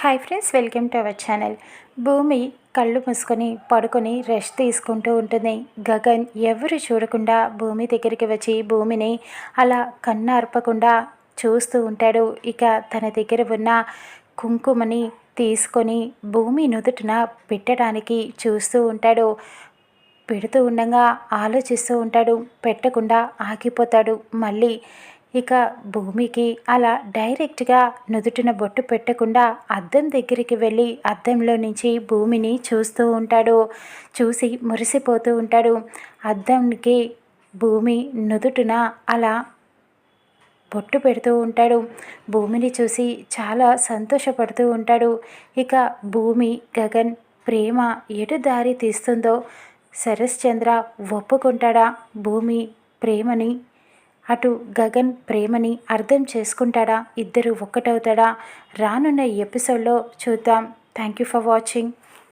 Hi friends, welcome to our channel. భూమి కళ్ళు మూసుకొని పడుకొని రెస్ట్ తీసుకుంటూ ఉంటుంది. గగన్ ఎవరు చూడకుండా భూమి దగ్గరికి వచ్చి భూమిని అలా కన్నార్పకుండా చూస్తూ ఉంటాడు. ఇక తన దగ్గర ఉన్న కుంకుమని తీసుకొని భూమి నుదుటిన పెట్టడానికి చూస్తూ ఉంటాడు. పెడుతూ ఉండగా ఆలోచిస్తూ ఉంటాడు. పెట్టకుండా ఆగిపోతాడు. మళ్ళీ ఇక భూమికి అలా డైరెక్ట్గా నుదుటిన బొట్టు పెట్టకుండా అద్దం దగ్గరికి వెళ్ళి అద్దంలో నుంచి భూమిని చూస్తూ ఉంటాడు. చూసి మురిసిపోతూ ఉంటాడు. అద్దంకి భూమి నుదుటిన అలా బొట్టు పెడుతూ ఉంటాడు. భూమిని చూసి చాలా సంతోషపడుతూ ఉంటాడు. ఇక భూమి గగన్ ప్రేమ ఎటు దారి తీస్తుందో శరశ్చంద్ర ఒప్పుకుంటాడా? భూమి ప్రేమని, అటు గగన్ ప్రేమని అర్థం చేసుకుంటాడా? ఇద్దరు ఒక్కటవుతాడా? రానున్న ఎపిసోడ్లో చూద్దాం. Thank you for watching.